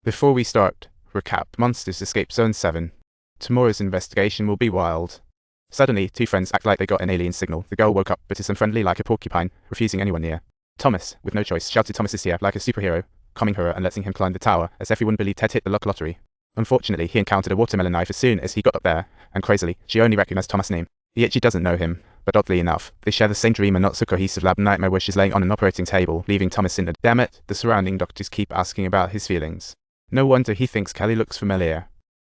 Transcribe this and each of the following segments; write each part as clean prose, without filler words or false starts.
Before we start, recap: monsters escape Zone 7. Tomorrow's investigation will be wild. Suddenly, two friends act like they got an alien signal. The girl woke up but is unfriendly like a porcupine, refusing anyone near. Thomas, with no choice, shouted Thomas is here like a superhero, calming her and letting him climb the tower, as everyone believed had hit the luck lottery. Unfortunately, he encountered a watermelon knife as soon as he got up there, and crazily, she only recognized Thomas' name. Yet she doesn't know him, but oddly enough, they share the same dream and not so cohesive lab nightmare where she's laying on an operating table, leaving Thomas in a damn it. The surrounding doctors keep asking about his feelings. No wonder he thinks Kelly looks familiar.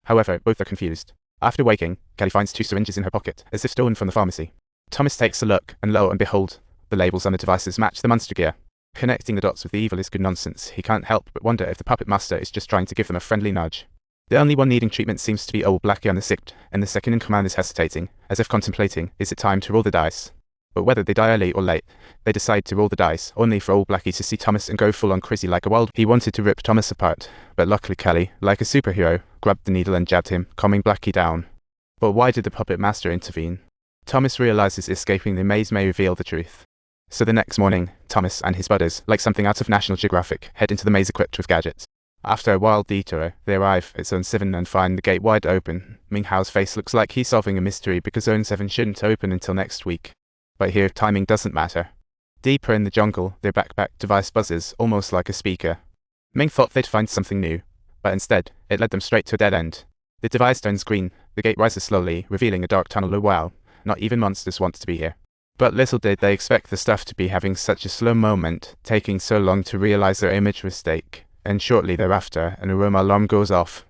However, both are confused. After waking, Kelly finds 2 syringes in her pocket, as if stolen from the pharmacy. Thomas takes a look, and lo and behold, the labels on the devices match the monster gear. Connecting the dots with the evil is good nonsense. He can't help but wonder if the puppet master is just trying to give them a friendly nudge. The only one needing treatment seems to be old Blackie on the sick, and the second in command is hesitating, as if contemplating, is it time to roll the dice? But whether they die early or late, they decide to roll the dice, only for old Blackie to see Thomas and go full on crazy like a wild. He wanted to rip Thomas apart, but luckily Kelly, like a superhero, grabbed the needle and jabbed him, calming Blackie down. But why did the puppet master intervene? Thomas realizes escaping the maze may reveal the truth. So the next morning, Thomas and his buddies, like something out of National Geographic, head into the maze equipped with gadgets. After a wild detour, they arrive at Zone 7 and find the gate wide open. Ming Hao's face looks like he's solving a mystery because Zone 7 shouldn't open until next week. But here, timing doesn't matter. Deeper in the jungle, their backpack device buzzes, almost like a speaker. Ming thought they'd find something new, but instead, it led them straight to a dead end. The device turns green, the gate rises slowly, revealing a dark tunnel. Oh wow, not even monsters want to be here. But little did they expect the stuff to be having such a slow moment, taking so long to realize their image mistake, and shortly thereafter, an aroma alarm goes off.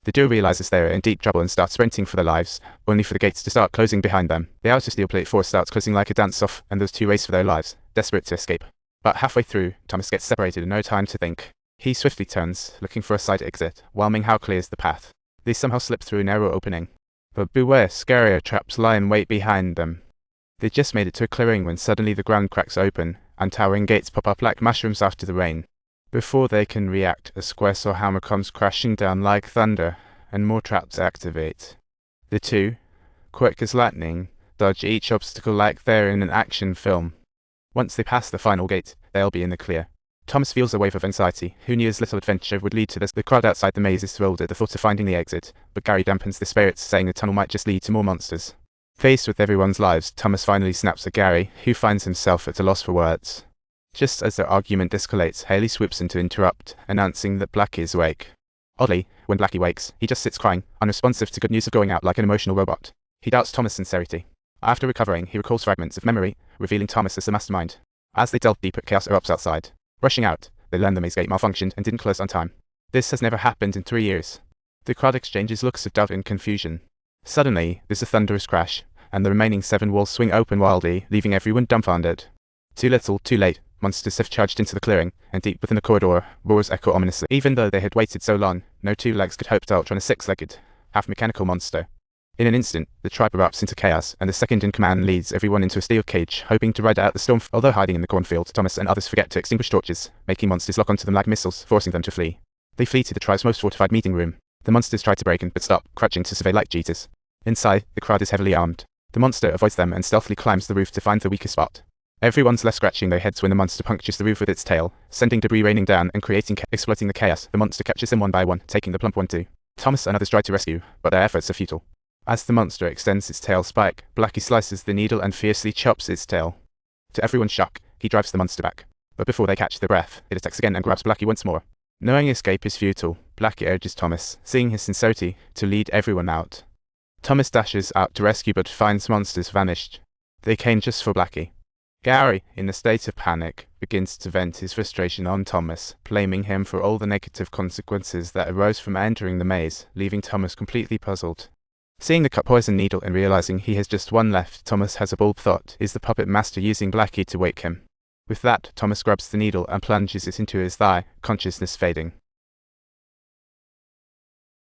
The duo realizes they are in deep trouble and start sprinting for their lives, only for the gates to start closing behind them. The outer steel plate force starts closing like a dance-off, and those two race for their lives, desperate to escape. But halfway through, Thomas gets separated and no time to think. He swiftly turns, looking for a side exit, while Ming Hao clears the path. They somehow slip through a narrow opening. But beware, scarier traps lie in wait behind them. They just made it to a clearing when suddenly the ground cracks open, and towering gates pop up like mushrooms after the rain. Before they can react, a square saw hammer comes crashing down like thunder, and more traps activate. The two, quick as lightning, dodge each obstacle like they're in an action film. Once they pass the final gate, they'll be in the clear. Thomas feels a wave of anxiety. Who knew his little adventure would lead to this? The crowd outside the maze is thrilled at the thought of finding the exit, but Gary dampens the spirits, saying the tunnel might just lead to more monsters. Faced with everyone's lives, Thomas finally snaps at Gary, who finds himself at a loss for words. Just as their argument escalates, Haley swoops in to interrupt, announcing that Blackie is awake. Oddly, when Blackie wakes, he just sits crying, unresponsive to good news of going out like an emotional robot. He doubts Thomas' sincerity. After recovering, he recalls fragments of memory, revealing Thomas as the mastermind. As they delve deeper, chaos erupts outside. Rushing out, they learn the maze gate malfunctioned and didn't close on time. This has never happened in 3 years. The crowd exchanges looks of doubt and confusion. Suddenly, there's a thunderous crash, and the remaining 7 walls swing open wildly, leaving everyone dumbfounded. Too little, too late. Monsters have charged into the clearing, and deep within the corridor, roars echo ominously. Even though they had waited so long, no 2 legs could hope to outrun a 6-legged, half-mechanical monster. In an instant, the tribe erupts into chaos, and the second in command leads everyone into a steel cage, hoping to ride out the storm. Although hiding in the cornfield, Thomas and others forget to extinguish torches, making monsters lock onto them like missiles, forcing them to flee. They flee to the tribe's most fortified meeting room. The monsters try to break in, but stop, crouching to survey like Jesus. Inside, the crowd is heavily armed. The monster avoids them and stealthily climbs the roof to find the weakest spot. Everyone's left scratching their heads when the monster punctures the roof with its tail, sending debris raining down and exploiting the chaos. The monster captures them one by one, taking the plump one too. Thomas and others try to rescue, but their efforts are futile. As the monster extends its tail spike, Blackie slices the needle and fiercely chops its tail. To everyone's shock, he drives the monster back. But before they catch their breath, it attacks again and grabs Blackie once more. Knowing escape is futile, Blackie urges Thomas, seeing his sincerity, to lead everyone out. Thomas dashes out to rescue but finds monsters vanished. They came just for Blackie. Gary, in a state of panic, begins to vent his frustration on Thomas, blaming him for all the negative consequences that arose from entering the maze, leaving Thomas completely puzzled. Seeing the cut poison needle and realizing he has just one left, Thomas has a bold thought: is the puppet master using Blackie to wake him? With that, Thomas grabs the needle and plunges it into his thigh, consciousness fading.